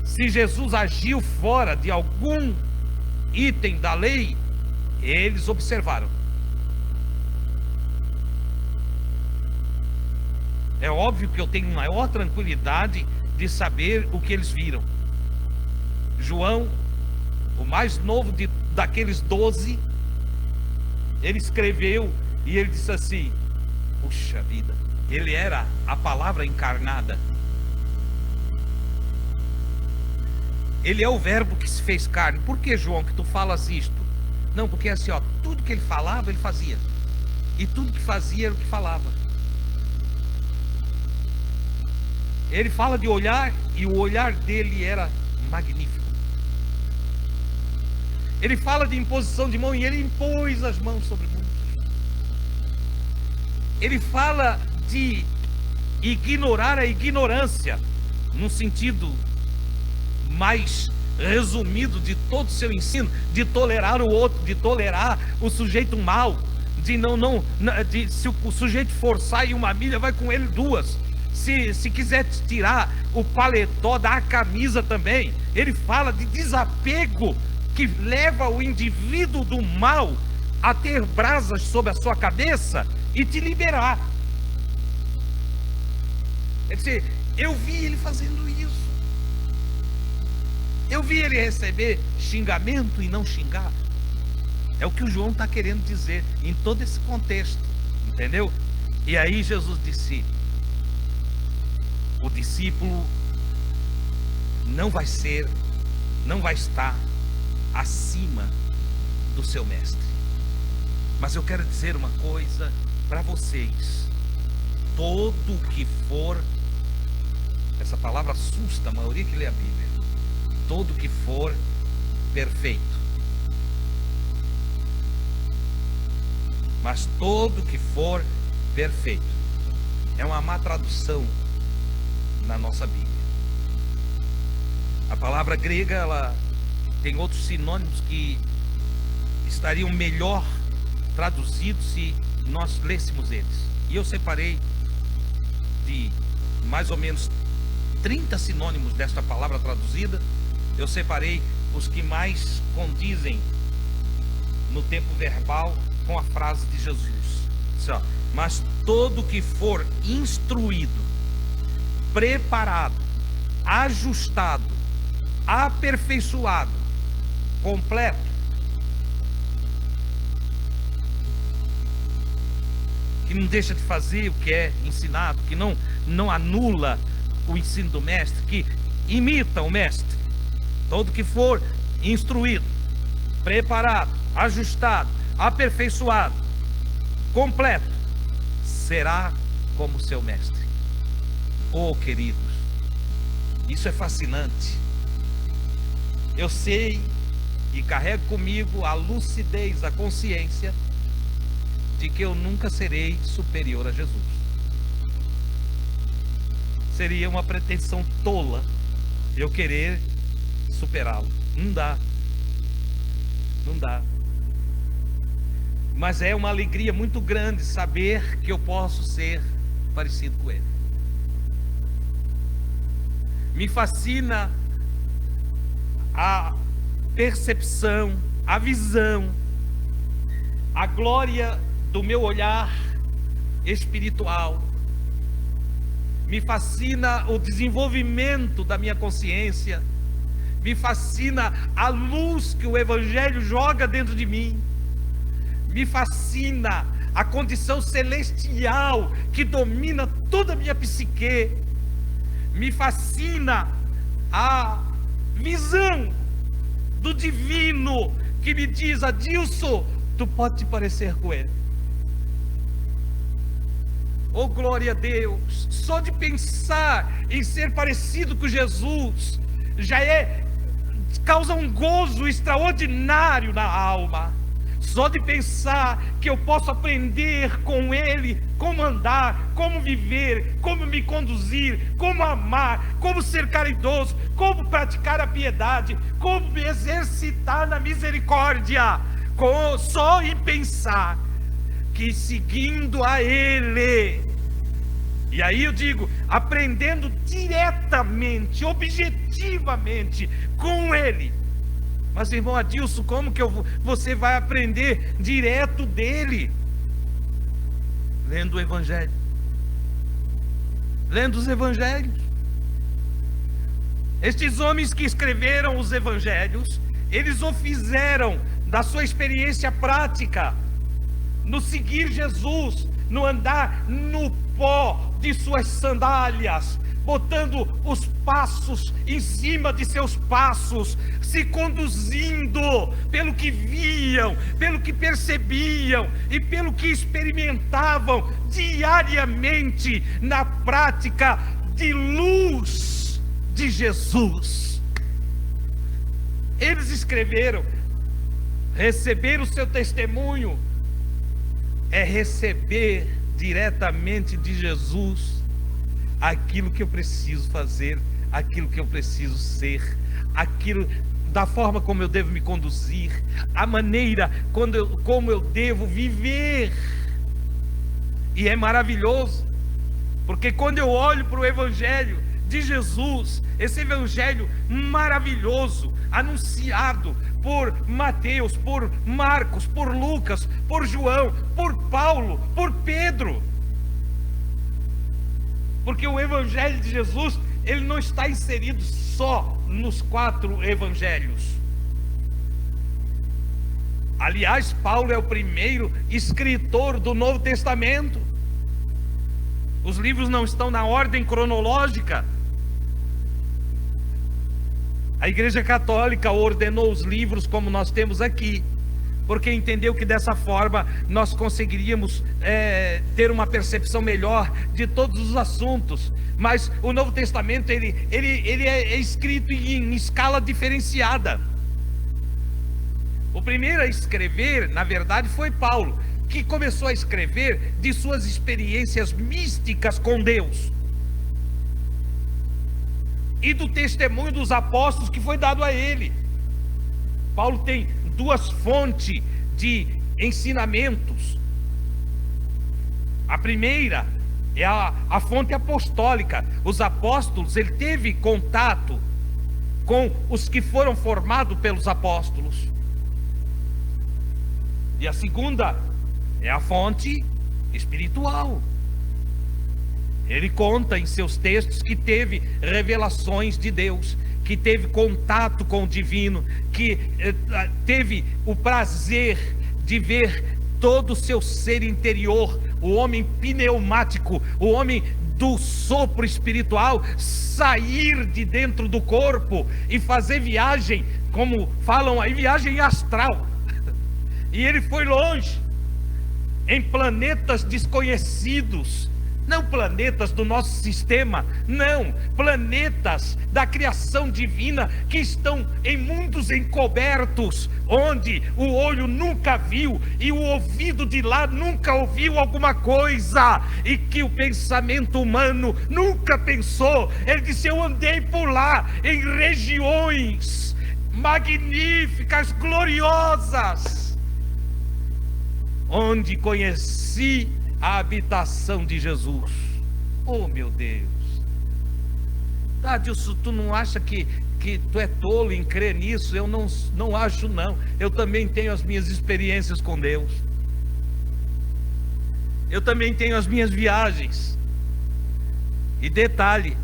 Se Jesus agiu fora de algum item da lei, eles observaram. É óbvio que eu tenho maior tranquilidade de saber o que eles viram. João, o mais novo daqueles 12, ele escreveu e ele disse assim: puxa vida, ele era a palavra encarnada. Ele é o verbo que se fez carne. Por que, João, que tu falas isto? Não, porque assim, ó, tudo que ele falava, ele fazia. E tudo que fazia era o que falava. Ele fala de olhar, e o olhar dele era magnífico. Ele fala de imposição de mão, e ele impôs as mãos sobre muitos. Ele fala de ignorar a ignorância, num sentido mais resumido de todo o seu ensino, de tolerar o outro, de tolerar o sujeito mau, se o sujeito for sair uma milha, vai com ele 2. Se quiser tirar o paletó, dá a camisa também. Ele fala de desapego, que leva o indivíduo do mal a ter brasas sobre a sua cabeça e te liberar. Quer dizer, eu vi ele fazendo isso. Eu vi ele receber xingamento e não xingar. É o que o João está querendo dizer em todo esse contexto, entendeu? E aí Jesus disse: o discípulo não vai estar acima do seu mestre. Mas eu quero dizer uma coisa para vocês: todo que for, essa palavra assusta a maioria que lê a Bíblia, todo que for perfeito. Mas todo que for perfeito é uma má tradução na nossa Bíblia. A palavra grega, ela tem outros sinônimos que estariam melhor traduzidos se nós lêssemos eles. E eu separei de mais ou menos 30 sinônimos desta palavra traduzida. Eu separei os que mais condizem no tempo verbal com a frase de Jesus. Mas todo que for instruído, preparado, ajustado, aperfeiçoado, completo, que não deixa de fazer o que é ensinado, que não anula o ensino do mestre, que imita o mestre. Todo que for instruído, preparado, ajustado, aperfeiçoado, completo, será como seu mestre. Oh, queridos, Isso é fascinante. Eu sei e carrego comigo a lucidez, a consciência de que eu nunca serei superior a Jesus. Seria uma pretensão tola eu querer superá-lo. Não dá. Não dá. Mas é uma alegria muito grande saber que eu posso ser parecido com ele. Me fascina a percepção, a visão, a glória do meu olhar espiritual. Me fascina o desenvolvimento da minha consciência. Me fascina a luz que o Evangelho joga dentro de mim. Me fascina a condição celestial que domina toda a minha psique. Me fascina a visão do divino que me diz: Adilson, tu pode te parecer com ele. Oh, glória a Deus! Só de pensar em ser parecido com Jesus já causa um gozo extraordinário na alma. Só de pensar que eu posso aprender com Ele como andar, como viver, como me conduzir, como amar, como ser caridoso, como praticar a piedade, como me exercitar na misericórdia. Só em pensar que seguindo a Ele, e aí eu digo, aprendendo diretamente, objetivamente com Ele. Mas irmão Adilson, como que você vai aprender direto dele? Lendo o Evangelho. Lendo os Evangelhos. Estes homens que escreveram os Evangelhos, eles o fizeram da sua experiência prática, no seguir Jesus, no andar no pó de suas sandálias, botando os passos em cima de seus passos, se conduzindo pelo que viam, pelo que percebiam e pelo que experimentavam diariamente na prática de luz de Jesus. Eles escreveram. Receber o seu testemunho é receber diretamente de Jesus aquilo que eu preciso fazer, aquilo que eu preciso ser, aquilo da forma como eu devo me conduzir, a maneira como eu devo viver. E é maravilhoso, porque quando eu olho para o Evangelho de Jesus, esse Evangelho maravilhoso, anunciado por Mateus, por Marcos, por Lucas, por João, por Paulo, por Pedro, porque o Evangelho de Jesus, ele não está inserido só nos 4 evangelhos. Aliás, Paulo é o primeiro escritor do Novo Testamento. Os livros não estão na ordem cronológica. A Igreja Católica ordenou os livros como nós temos aqui, porque entendeu que dessa forma nós conseguiríamos ter uma percepção melhor de todos os assuntos. Mas o Novo Testamento ele é escrito em escala diferenciada. O primeiro a escrever, na verdade, foi Paulo, que começou a escrever de suas experiências místicas com Deus e do testemunho dos apóstolos que foi dado a ele. Paulo tem 2 fontes de ensinamentos. A primeira é a fonte apostólica. Os apóstolos, ele teve contato com os que foram formados pelos apóstolos. E a segunda é a fonte espiritual. Ele conta em seus textos que teve revelações de Deus, que teve contato com o divino, que teve o prazer de ver todo o seu ser interior, o homem pneumático, o homem do sopro espiritual, sair de dentro do corpo e fazer viagem, como falam aí, viagem astral. E ele foi longe, em planetas desconhecidos, Não planetas do nosso sistema, não, planetas da criação divina que estão em mundos encobertos, onde o olho nunca viu e o ouvido de lá nunca ouviu alguma coisa, e que o pensamento humano nunca pensou. Ele disse: eu andei por lá, em regiões magníficas, gloriosas, onde conheci a habitação de Jesus. Oh, meu Deus! Tadilson, tu não acha que tu é tolo em crer nisso? Eu não acho, não. Eu também tenho as minhas experiências com Deus. Eu também tenho as minhas viagens. E detalhe,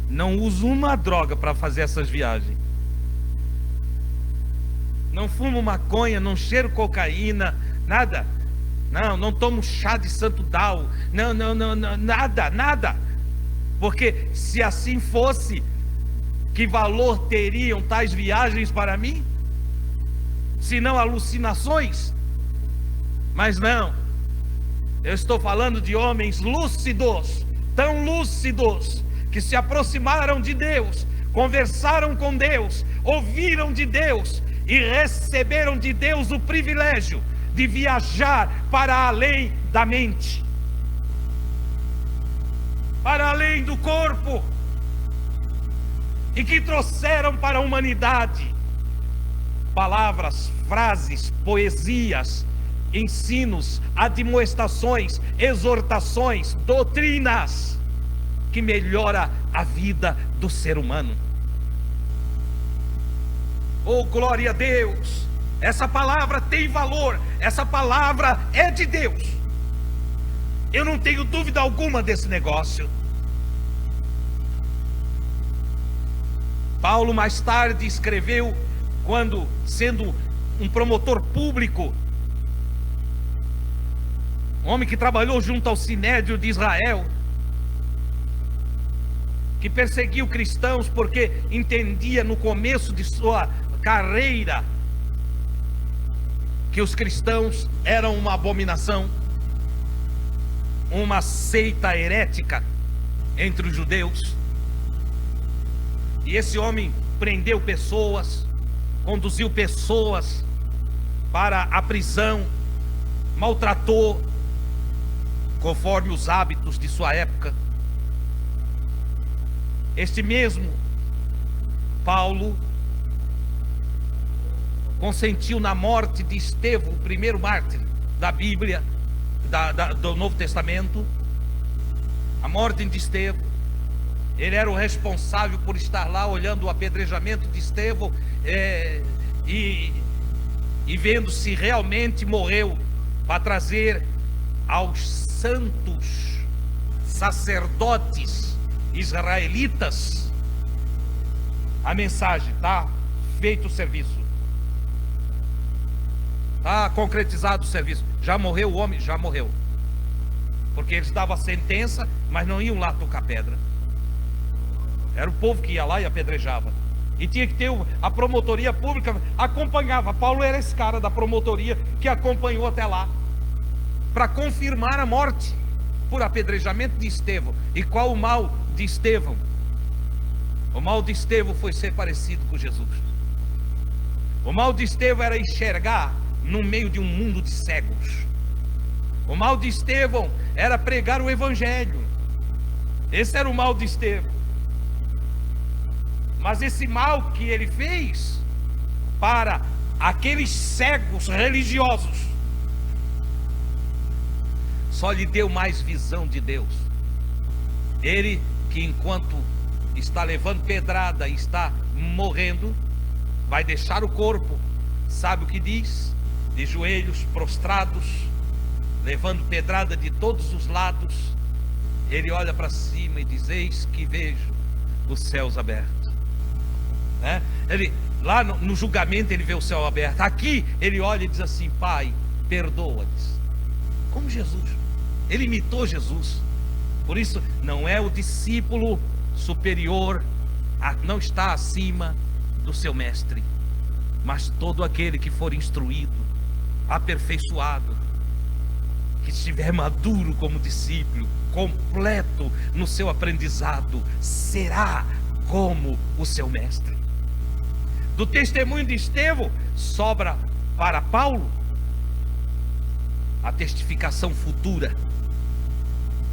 não uso uma droga para fazer essas viagens. Não fumo maconha, não cheiro cocaína, nada. Não tomo chá de santo dal. Não, nada. Porque se assim fosse, que valor teriam tais viagens para mim? Se não alucinações? Mas não. Eu estou falando de homens lúcidos, tão lúcidos, que se aproximaram de Deus, conversaram com Deus, ouviram de Deus e receberam de Deus o privilégio de viajar para além da mente, para além do corpo, e que trouxeram para a humanidade palavras, frases, poesias, ensinos, admoestações, exortações, doutrinas que melhora a vida do ser humano. Oh, glória a Deus! Essa palavra tem valor, essa palavra é de Deus. Eu não tenho dúvida alguma desse negócio. Paulo mais tarde escreveu, quando sendo um promotor público, um homem que trabalhou junto ao Sinédrio de Israel, que perseguiu cristãos porque entendia no começo de sua carreira que os cristãos eram uma abominação, uma seita herética entre os judeus. E esse homem prendeu pessoas, conduziu pessoas para a prisão, maltratou conforme os hábitos de sua época. Este mesmo Paulo consentiu na morte de Estevão, o primeiro mártir da Bíblia, do Novo Testamento. A morte de Estevão. Ele era o responsável por estar lá olhando o apedrejamento de Estevão, e vendo se realmente morreu, para trazer aos santos sacerdotes israelitas a mensagem: está feito o serviço, está concretizado o serviço. Já morreu o homem? Já morreu. Porque eles davam a sentença, mas não iam lá tocar pedra. Era o povo que ia lá e apedrejava. E tinha que ter a promotoria pública, acompanhava. Paulo era esse cara da promotoria que acompanhou até lá, para confirmar a morte por apedrejamento de Estevão. E qual o mal de Estevão? O mal de Estevão foi ser parecido com Jesus. O mal de Estevão era enxergar no meio de um mundo de cegos. O mal de Estevão era pregar o evangelho. Esse era o mal de Estevão. Mas esse mal que ele fez para aqueles cegos religiosos só lhe deu mais visão de Deus. Ele que enquanto está levando pedrada e está morrendo, vai deixar o corpo, sabe o que diz? De joelhos prostrados, levando pedrada de todos os lados. Ele olha para cima e diz: eis que vejo os céus abertos. Ele, lá no julgamento, ele vê o céu aberto. Aqui ele olha e diz assim: Pai, perdoa-lhes. Como Jesus, ele imitou Jesus. Por isso não é o discípulo superior, não está acima do seu mestre, mas todo aquele que for instruído, aperfeiçoado, que estiver maduro como discípulo, completo no seu aprendizado, será como o seu mestre. Do testemunho de Estevão, sobra para Paulo a testificação futura.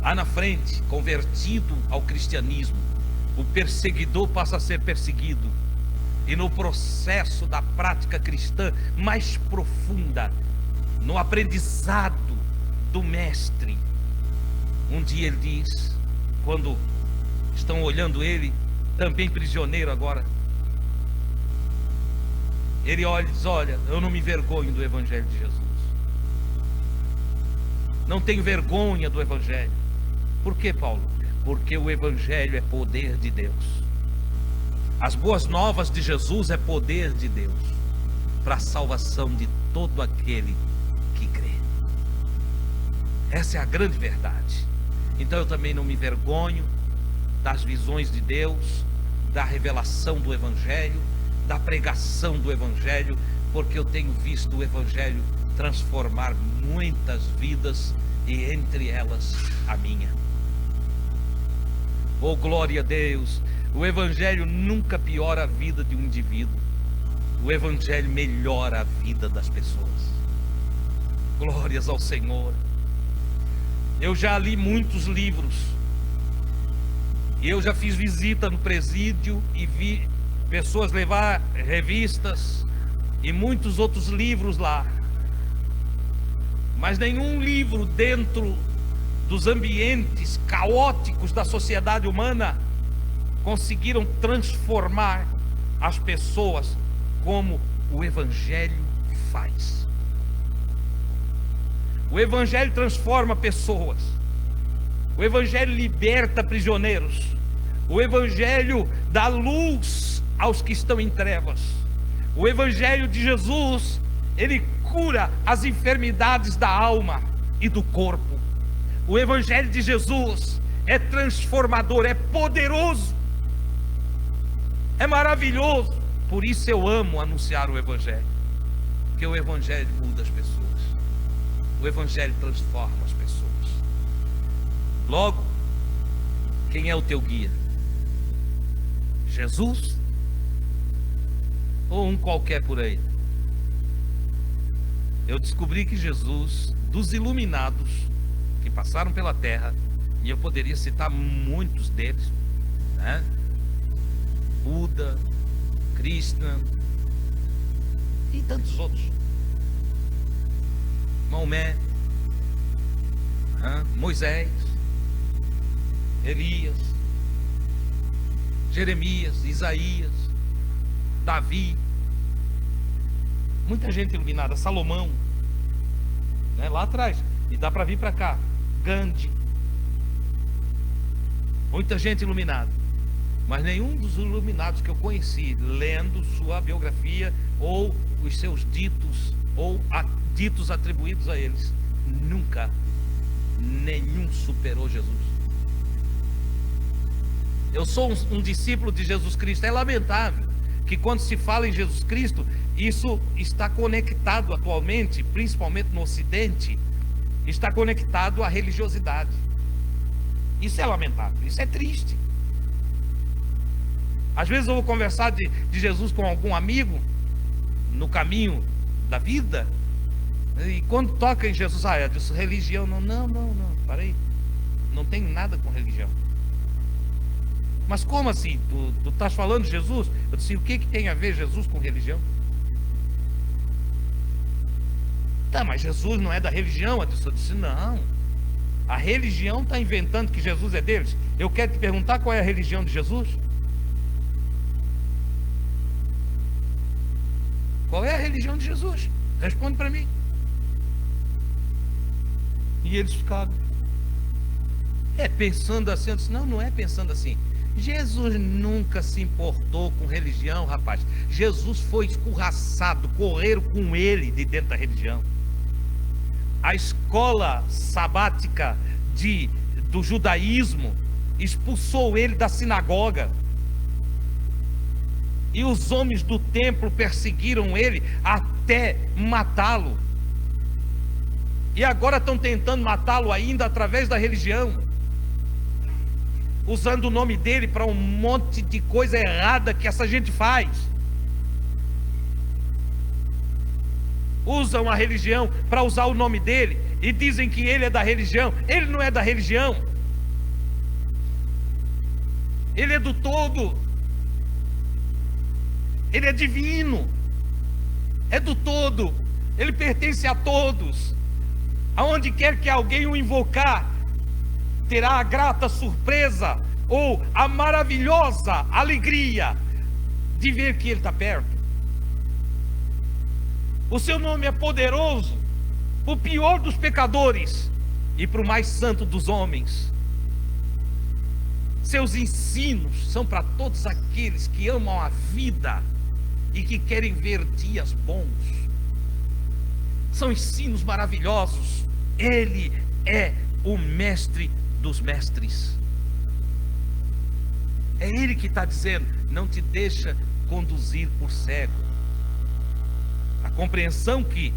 Lá na frente, convertido ao cristianismo, o perseguidor passa a ser perseguido. E no processo da prática cristã mais profunda, no aprendizado do mestre, um dia ele diz, quando estão olhando ele, também prisioneiro agora, ele olha e diz: olha, eu não me envergonho do Evangelho de Jesus. Não tenho vergonha do Evangelho. Por quê, Paulo? Porque o Evangelho é poder de Deus. As boas novas de Jesus é poder de Deus para a salvação de todo aquele que crê. Essa é a grande verdade. Então eu também não me envergonho das visões de Deus, da revelação do Evangelho, da pregação do Evangelho, porque eu tenho visto o Evangelho transformar muitas vidas, e entre elas a minha. Oh, glória a Deus! O Evangelho nunca piora a vida de um indivíduo. O Evangelho melhora a vida das pessoas. Glórias ao Senhor. Eu já li muitos livros. E eu já fiz visita no presídio e vi pessoas levar revistas e muitos outros livros lá. Mas nenhum livro dentro dos ambientes caóticos da sociedade humana conseguiram transformar as pessoas como o Evangelho faz. O Evangelho transforma pessoas. O Evangelho liberta prisioneiros. O Evangelho dá luz aos que estão em trevas. O Evangelho de Jesus, ele cura as enfermidades da alma e do corpo. O Evangelho de Jesus é transformador, é poderoso, é maravilhoso. Por isso eu amo anunciar o Evangelho, porque o Evangelho muda as pessoas. O Evangelho transforma as pessoas. Logo, quem é o teu guia? Jesus? Ou um qualquer por aí? Eu descobri que Jesus, dos iluminados que passaram pela terra, e eu poderia citar muitos deles, né? Buda, Krishna e tantos outros, Maomé, Moisés, Elias, Jeremias, Isaías, Davi, muita gente iluminada, Salomão, né, lá atrás, e dá para vir para cá, Gandhi, muita gente iluminada, mas nenhum dos iluminados que eu conheci, lendo sua biografia ou os seus ditos ou ditos atribuídos a eles, nunca nenhum superou Jesus. Eu sou um discípulo de Jesus Cristo. É lamentável que quando se fala em Jesus Cristo, isso está conectado atualmente, principalmente no Ocidente, está conectado à religiosidade. Isso é lamentável, isso é triste. Às vezes eu vou conversar de Jesus com algum amigo no caminho da vida, e quando toca em Jesus, eu disse religião, não, parei, não tem nada com religião. Mas como assim? Tu estás falando de Jesus? Eu disse, o que tem a ver Jesus com religião? Tá, mas Jesus não é da religião? Eu disse, não. A religião está inventando que Jesus é deles. Eu quero te perguntar qual é a religião de Jesus? Qual é a religião de Jesus? Responde para mim. E eles ficaram pensando assim. Eu disse, não é pensando assim. Jesus nunca se importou com religião, rapaz. Jesus foi escorraçado, correram com ele de dentro da religião. A escola sabática do judaísmo expulsou ele da sinagoga. E os homens do templo perseguiram ele até matá-lo. E agora estão tentando matá-lo ainda através da religião. usando o nome dele para um monte de coisa errada que essa gente faz. Usam a religião para usar o nome dele e dizem que ele é da religião. Ele não é da religião, ele é do todo, ele é divino, é do todo, ele pertence a todos. Aonde quer que alguém o invocar, terá a grata surpresa ou a maravilhosa alegria de ver que ele está perto. O seu nome é poderoso, o pior dos pecadores e para o mais santo dos homens. Seus ensinos são para todos aqueles que amam a vida e que querem ver dias bons. São ensinos maravilhosos. Ele é o mestre dos mestres. É ele que está dizendo: não te deixa conduzir por cego. A compreensão que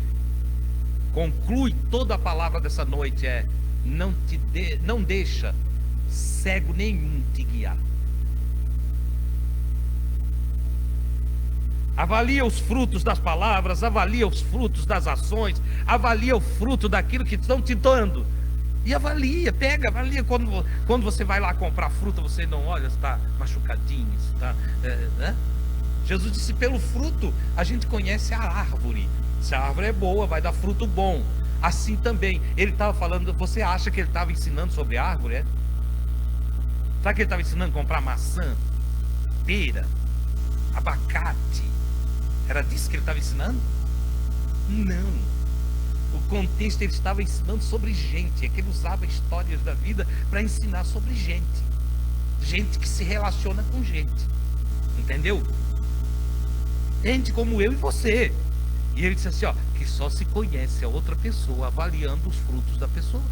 conclui toda a palavra dessa noite é: não deixa cego nenhum te guiar. Avalia os frutos das palavras, avalia os frutos das ações, avalia o fruto daquilo que estão te dando. E avalia. Quando você vai lá comprar fruta, você não olha se está machucadinho, se está, né? Jesus disse: pelo fruto a gente conhece a árvore. Se a árvore é boa, vai dar fruto bom. Assim também, ele estava falando. Você acha que ele estava ensinando sobre árvore? É? Sabe que ele estava ensinando a comprar maçã, pera, abacate? Era disso que ele estava ensinando? Não. O contexto, ele estava ensinando sobre gente. É que ele usava histórias da vida para ensinar sobre gente. Gente que se relaciona com gente. Entendeu? Gente como eu e você. E ele disse assim, ó, que só se conhece a outra pessoa avaliando os frutos da pessoa.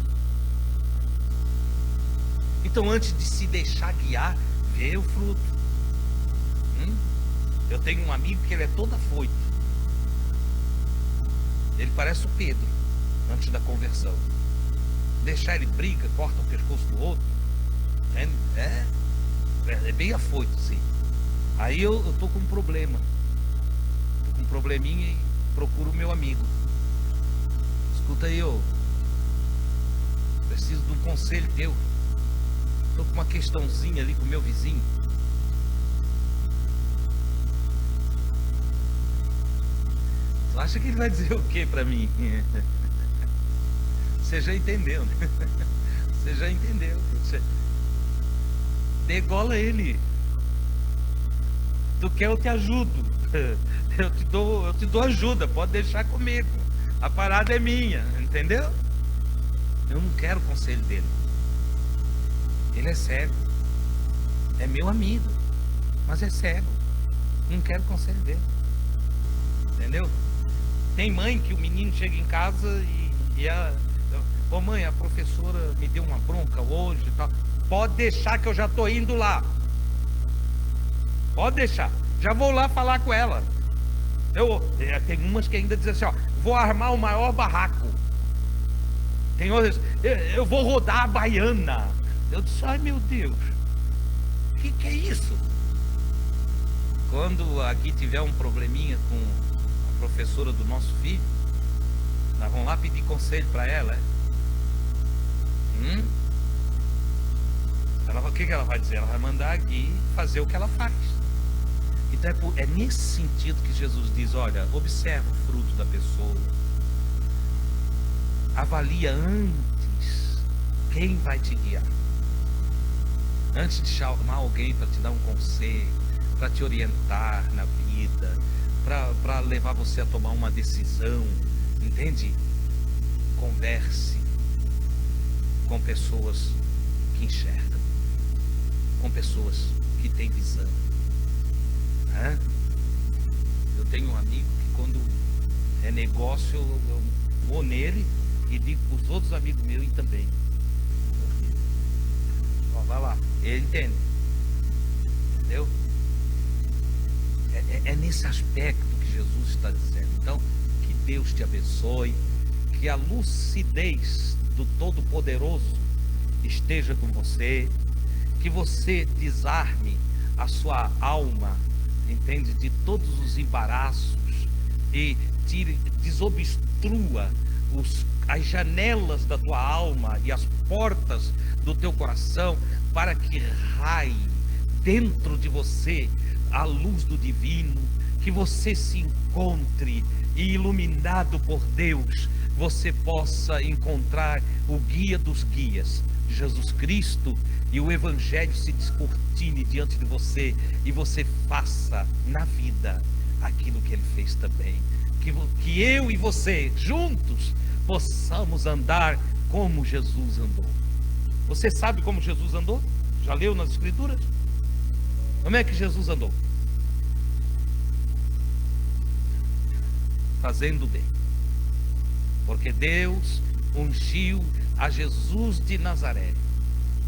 Então, antes de se deixar guiar, vê o fruto. Eu tenho um amigo que ele é todo afoito. Ele parece o Pedro antes da conversão. Deixar ele briga, corta o pescoço do outro. É bem afoito, sim. Aí eu estou com um problema. Estou com um probleminha e procuro o meu amigo. Escuta aí, eu preciso de um conselho teu. Estou com uma questãozinha ali com o meu vizinho. Tu acha que ele vai dizer o que para mim? Você já entendeu, né? Você já entendeu. Degola ele. Tu quer, eu te ajudo. Eu te dou ajuda. Pode deixar comigo. A parada é minha, entendeu? Eu não quero o conselho dele. Ele é cego. É meu amigo, mas é cego. Não quero o conselho dele. Entendeu? Tem mãe que o menino chega em casa e ô mãe, a professora me deu uma bronca hoje e tal. Pode deixar que eu já estou indo lá. Pode deixar. Já vou lá falar com ela. Tem umas que ainda dizem assim, ó, vou armar o maior barraco. Tem outras, eu vou rodar a baiana. Eu disse, ai meu Deus, o que é isso? Quando aqui tiver um probleminha com a professora do nosso filho, nós vamos lá pedir conselho para ela. O que ela vai dizer? Ela vai mandar aqui fazer o que ela faz. Então é nesse sentido que Jesus diz, olha, observa o fruto da pessoa. Avalia antes quem vai te guiar. Antes de chamar alguém para te dar um conselho, para te orientar na vida, para levar você a tomar uma decisão, entende? Converse com pessoas que enxergam, com pessoas que têm visão. Eu tenho um amigo que quando é negócio eu vou nele e digo para os outros amigos meus e também. Ó, vai lá, ele entende. Entendeu? É nesse aspecto que Jesus está dizendo. Então, que Deus te abençoe, que a lucidez do Todo-Poderoso esteja com você, que você desarme a sua alma, entende, de todos os embaraços, e desobstrua as janelas da tua alma e as portas do teu coração, para que raie dentro de você a luz do divino, que você se encontre e, iluminado por Deus, você possa encontrar o guia dos guias, Jesus Cristo, e o Evangelho se descortine diante de você, e você faça na vida aquilo que Ele fez também. Que eu e você, juntos, possamos andar como Jesus andou. Você sabe como Jesus andou? Já leu nas Escrituras? Como é que Jesus andou? Fazendo bem. Porque Deus ungiu a Jesus de Nazaré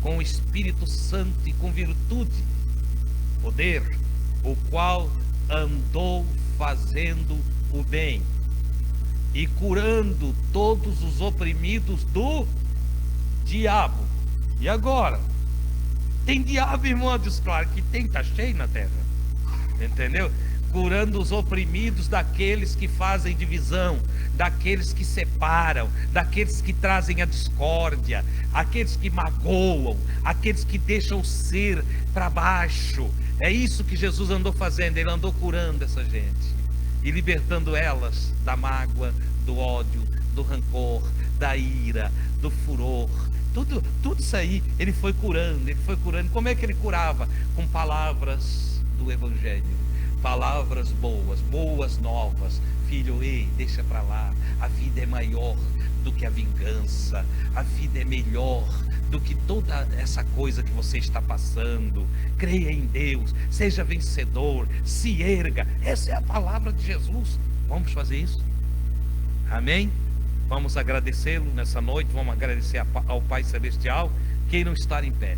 com o Espírito Santo e com virtude, poder, o qual andou fazendo o bem e curando todos os oprimidos do diabo. E agora? Tem diabo, irmão? Diz, claro que tem, está cheio na terra. Entendeu? Curando os oprimidos daqueles que fazem divisão, daqueles que separam, daqueles que trazem a discórdia, aqueles que magoam, aqueles que deixam o ser para baixo. É isso que Jesus andou fazendo. Ele andou curando essa gente e libertando elas da mágoa, do ódio, do rancor, da ira, do furor. Tudo isso aí ele foi curando. Como é que ele curava? Com palavras do Evangelho, palavras boas novas. Filho, ei, deixa para lá, a vida é maior do que a vingança, a vida é melhor do que toda essa coisa que você está passando. Creia em Deus, seja vencedor, se erga. Essa é a palavra de Jesus. Vamos fazer isso? Amém? Vamos agradecê-lo nessa noite, vamos agradecer ao Pai Celestial. Queiram estar em pé.